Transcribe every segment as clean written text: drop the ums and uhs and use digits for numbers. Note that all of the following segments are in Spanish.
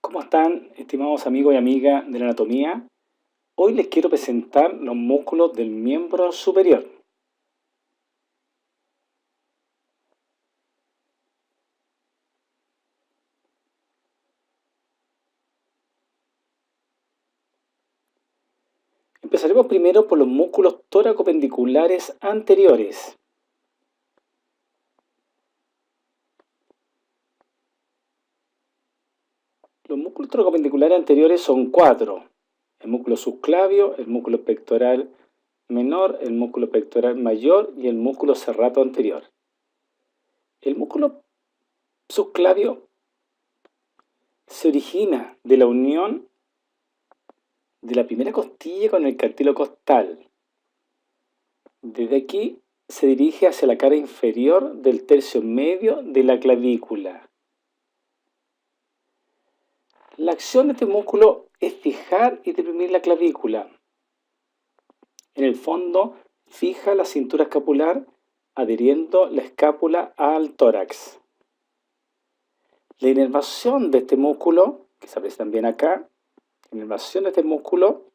¿Cómo están, estimados amigos y amigas de la anatomía? Hoy les quiero presentar los músculos del miembro superior. Empezaremos primero por los músculos tóraco-pendiculares anteriores. Los músculos tóraco-pendiculares anteriores son cuatro: el músculo subclavio, el músculo pectoral menor, el músculo pectoral mayor y el músculo serrato anterior. El músculo subclavio se origina de la unión de la primera costilla con el cartílago costal. Desde aquí se dirige hacia la cara inferior del tercio medio de la clavícula. La acción de este músculo es fijar y deprimir la clavícula. En el fondo, fija la cintura escapular adhiriendo la escápula al tórax. La inervación de este músculo, que se aprecia también acá, la inervación de este músculo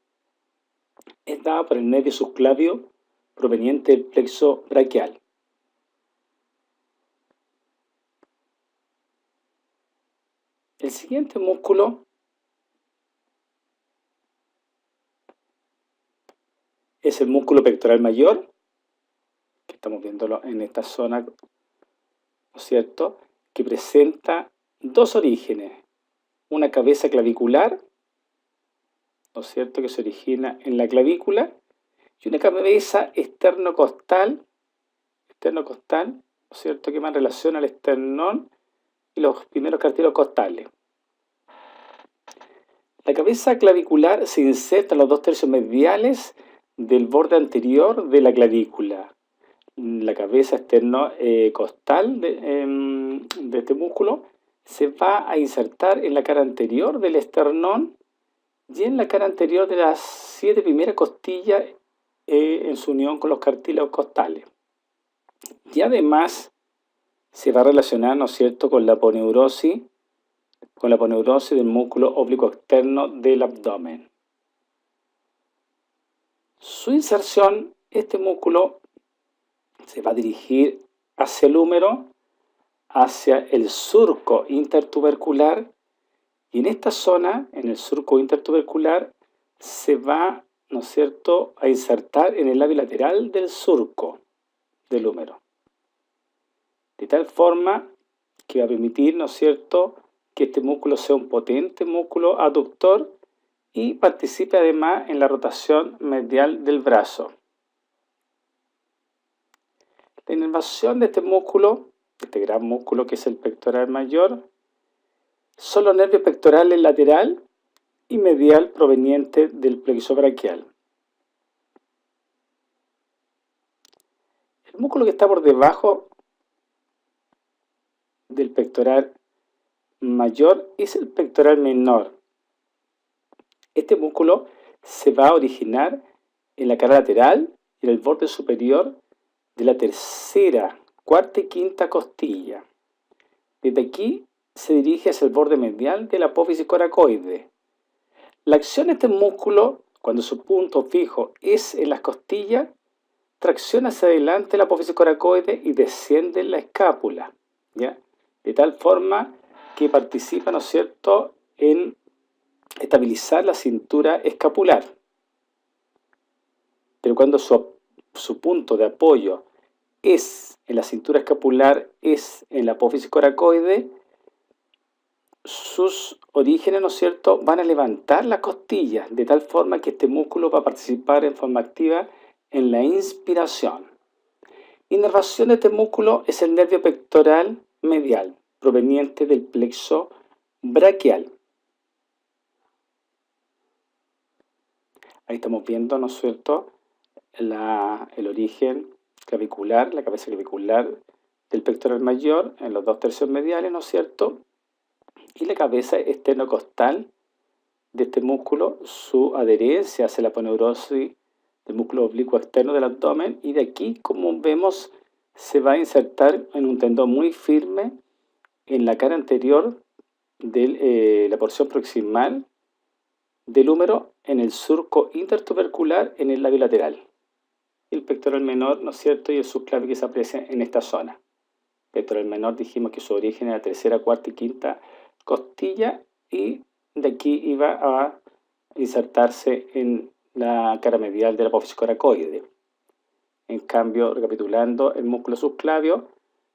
es dada por el nervio subclavio proveniente del plexo braquial. El siguiente músculo es el músculo pectoral mayor, que estamos viéndolo en esta zona, ¿no es cierto?, que presenta dos orígenes: una cabeza clavicular, ¿no es cierto?, que se origina en la clavícula, y una cabeza esternocostal, ¿no es cierto?, que va en relación al esternón y los primeros cartílagos costales. La cabeza clavicular se inserta en los dos tercios mediales del borde anterior de la clavícula. La cabeza esternocostal de este músculo se va a insertar en la cara anterior del esternón y en la cara anterior de las 7 primeras costillas en su unión con los cartílagos costales. Y además se va a relacionar, ¿no es cierto?, con la aponeurosis del músculo oblicuo externo del abdomen. Su inserción, este músculo se va a dirigir hacia el húmero, hacia el surco intertubercular, y en esta zona, en el surco intertubercular, se va, ¿no es cierto?, a insertar en el labio lateral del surco del húmero, de tal forma que va a permitir, ¿no es cierto?, que este músculo sea un potente músculo aductor y participe además en la rotación medial del brazo. La inervación de este músculo, este gran músculo que es el pectoral mayor, son los nervios pectorales lateral y medial provenientes del plexo braquial. El músculo que está por debajo del pectoral mayor es el pectoral menor. Este músculo se va a originar en la cara lateral y en el borde superior de la tercera, cuarta y quinta costilla. Desde aquí se dirige hacia el borde medial de la apófisis coracoide. La acción de este músculo, cuando su punto fijo es en las costillas, tracciona hacia adelante la apófisis coracoide y desciende la escápula, ¿ya?, de tal forma que participa, ¿no es cierto?, en estabilizar la cintura escapular. Pero cuando su punto de apoyo es en la cintura escapular, es en la apófisis coracoide, sus orígenes, ¿no es cierto?, van a levantar las costillas, de tal forma que este músculo va a participar en forma activa en la inspiración. Inervación de este músculo es el nervio pectoral medial, proveniente del plexo braquial. Ahí estamos viendo, ¿no es cierto?, el origen clavicular, la cabeza clavicular del pectoral mayor en los dos tercios mediales, ¿no es cierto?, y la cabeza esternocostal de este músculo, su adherencia hacia la aponeurosis del músculo oblicuo externo del abdomen, y de aquí, como vemos, se va a insertar en un tendón muy firme en la cara anterior de la porción proximal del húmero en el surco intertubercular en el labio lateral. El pectoral menor, ¿no es cierto?, y el subclavio que se aprecia en esta zona. Pectoral menor dijimos que su origen era la tercera, cuarta y quinta costilla, y de aquí iba a insertarse en la cara medial de la apófisis coracoide. En cambio, recapitulando, el músculo subclavio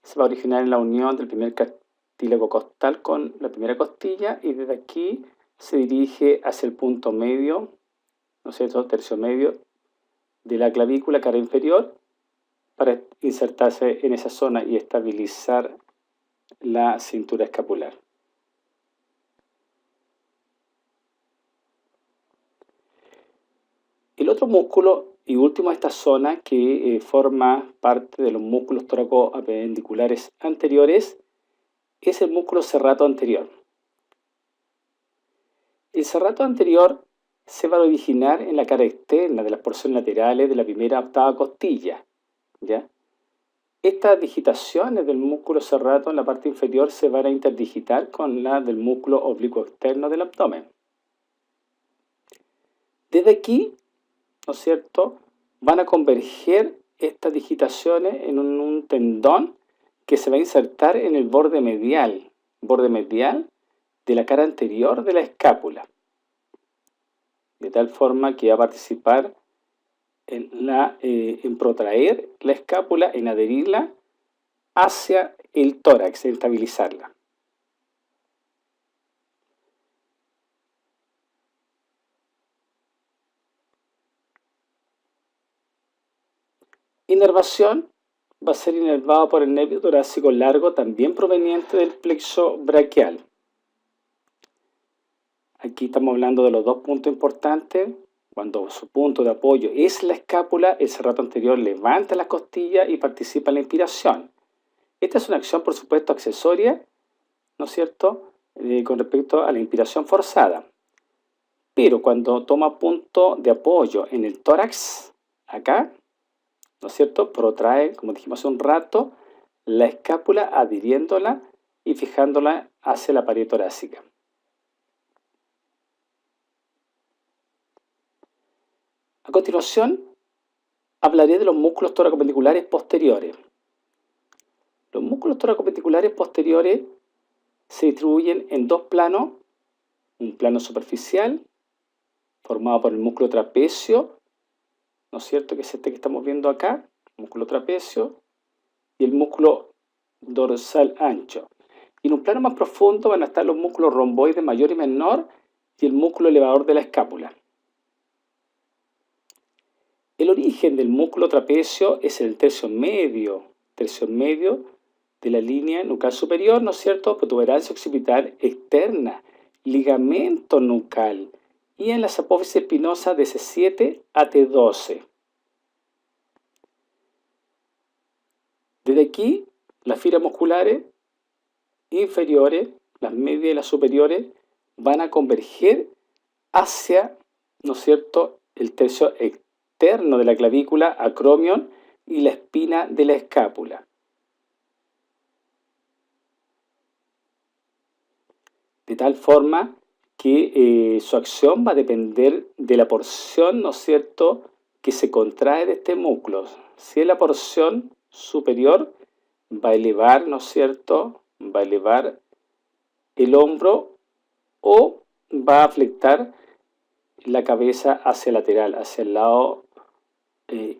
se va a originar en la unión del primer cartílago costal con la primera costilla, y desde aquí se dirige hacia el punto medio, ¿no es cierto?, tercio medio de la clavícula, cara inferior, para insertarse en esa zona y estabilizar la cintura escapular. El otro músculo y último de esta zona que forma parte de los músculos toracoapendiculares anteriores es el músculo serrato anterior. El serrato anterior se va a originar en la cara externa de las porciones laterales de la primera a octava costilla, ¿ya? Estas digitaciones del músculo serrato en la parte inferior se van a interdigitar con las del músculo oblicuo externo del abdomen. Desde aquí, ¿no es cierto?, van a converger estas digitaciones en un tendón que se va a insertar en el borde medial de la cara anterior de la escápula, de tal forma que va a participar en protraer la escápula, en adherirla hacia el tórax, en estabilizarla. Inervación va a ser inervado por el nervio torácico largo, también proveniente del plexo braquial. Aquí estamos hablando de los dos puntos importantes. Cuando su punto de apoyo es la escápula, el serrato anterior levanta las costillas y participa en la inspiración. Esta es una acción, por supuesto, accesoria, ¿no es cierto?, con respecto a la inspiración forzada. Pero cuando toma punto de apoyo en el tórax, acá, ¿no es cierto?, protrae, como dijimos hace un rato, la escápula adhiriéndola y fijándola hacia la pared torácica. A continuación, hablaré de los músculos toracopendiculares posteriores. Los músculos toracopendiculares posteriores se distribuyen en dos planos: un plano superficial, formado por el músculo trapecio, ¿no es cierto?, que es este que estamos viendo acá, músculo trapecio, y el músculo dorsal ancho. Y en un plano más profundo van a estar los músculos romboides mayor y menor y el músculo elevador de la escápula. El origen del músculo trapecio es el tercio medio de la línea nucal superior, ¿no es cierto?, protuberancia occipital externa, ligamento nucal, y en las apófisis espinosas de C7 a T12. Desde aquí, las fibras musculares inferiores, las medias y las superiores, van a converger hacia, ¿no es cierto?, el tercio externo de la clavícula, acromion, y la espina de la escápula. De tal forma que su acción va a depender de la porción, ¿no es cierto?, que se contrae de este músculo. Si es la porción superior, va a elevar, ¿no es cierto?, va a elevar el hombro o va a flectar la cabeza hacia el lateral, hacia el lado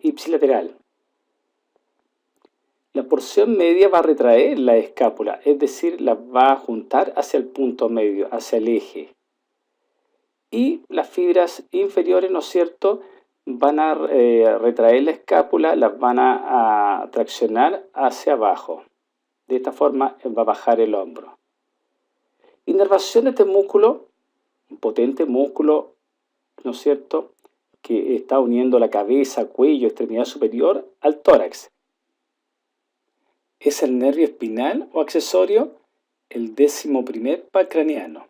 ipsilateral. La porción media va a retraer la escápula, es decir, la va a juntar hacia el punto medio, hacia el eje. Y las fibras inferiores, ¿no es cierto?, van a retraer la escápula, las van a traccionar hacia abajo. De esta forma va a bajar el hombro. Inervación de este músculo, un potente músculo, ¿no es cierto?, que está uniendo la cabeza, cuello, extremidad superior al tórax. Es el nervio espinal o accesorio, el 11º par craneano.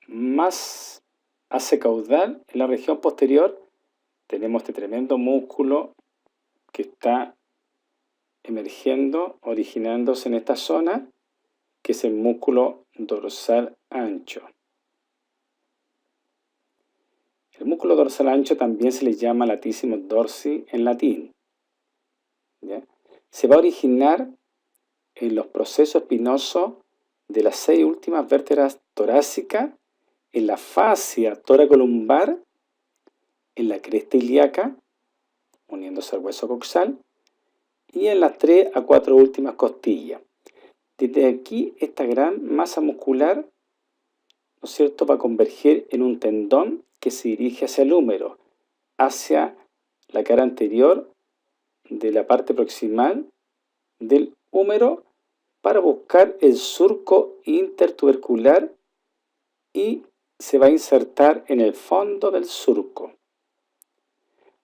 Más hacia caudal, en la región posterior, tenemos este tremendo músculo que está emergiendo, originándose en esta zona, que es el músculo dorsal ancho. El músculo dorsal ancho también se le llama latissimus dorsi en latín. ¿Ya? Se va a originar en los procesos espinosos de las 6 últimas vértebras torácicas, en la fascia toracolumbar, en la cresta ilíaca, uniéndose al hueso coxal, y en las 3 a 4 últimas costillas. Desde aquí, esta gran masa muscular, ¿no es cierto?, va a converger en un tendón que se dirige hacia el húmero, hacia la cara anterior de la parte proximal del húmero, para buscar el surco intertubercular y se va a insertar en el fondo del surco.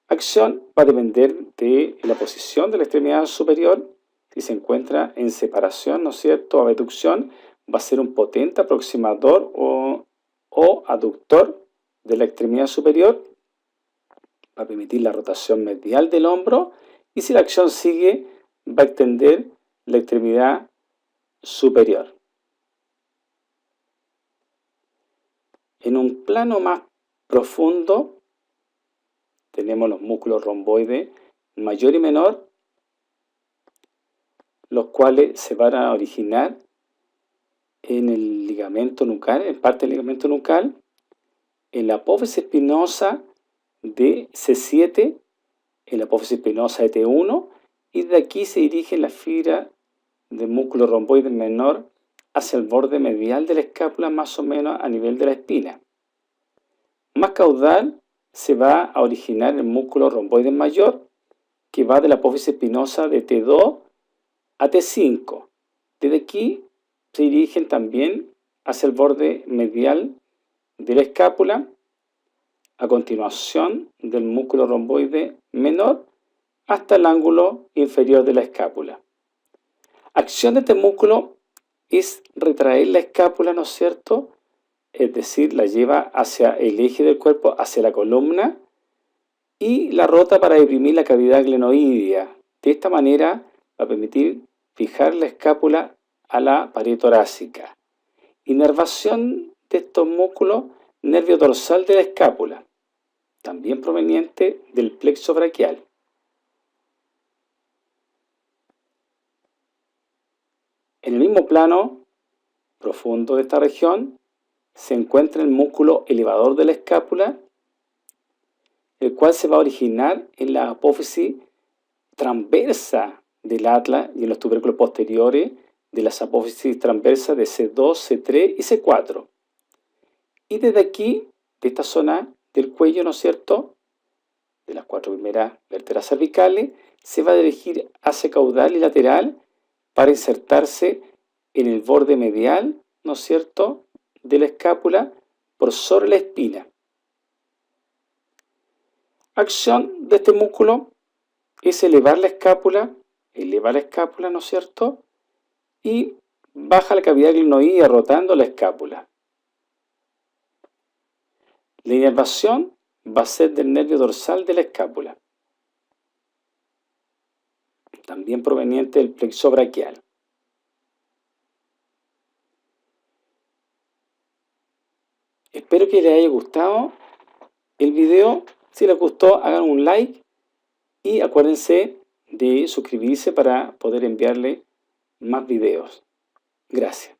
Acción va a depender de la posición de la extremidad superior. Si se encuentra en separación, ¿no es cierto?, o abducción, va a ser un potente aproximador o aductor de la extremidad superior. Va a permitir la rotación medial del hombro y si la acción sigue, va a extender la extremidad superior. En un plano más profundo, tenemos los músculos romboides mayor y menor, los cuales se van a originar en el ligamento nucal, en parte del ligamento nucal, en la apófisis espinosa de C7, en la apófisis espinosa de T1, y de aquí se dirige la fibra del músculo romboide menor hacia el borde medial de la escápula, más o menos a nivel de la espina. Más caudal se va a originar el músculo romboide mayor, que va de la apófisis espinosa de T2 a T5. Desde aquí se dirigen también hacia el borde medial de la escápula, a continuación del músculo romboide menor, hasta el ángulo inferior de la escápula. Acción de este músculo es retraer la escápula, ¿no es cierto?, es decir, la lleva hacia el eje del cuerpo, hacia la columna, y la rota para deprimir la cavidad glenoidea. De esta manera va a permitir fijar la escápula a la pared torácica. Inervación de estos músculos, nervio dorsal de la escápula, también proveniente del plexo braquial. En el mismo plano profundo de esta región se encuentra el músculo elevador de la escápula, el cual se va a originar en la apófisis transversa del atlas y en los tubérculos posteriores de las apófisis transversas de C2, C3 y C4. Y desde aquí, de esta zona del cuello, ¿no es cierto?, de las 4 primeras vértebras cervicales, se va a dirigir hacia caudal y lateral para insertarse en el borde medial, ¿no es cierto?, de la escápula por sobre la espina. Acción de este músculo es elevar la escápula, ¿no es cierto?, y baja la cavidad glenoidea rotando la escápula. La inervación va a ser del nervio dorsal de la escápula, también proveniente del plexo braquial. Espero que les haya gustado el video. Si les gustó, hagan un like y acuérdense de suscribirse para poder enviarle más videos. Gracias.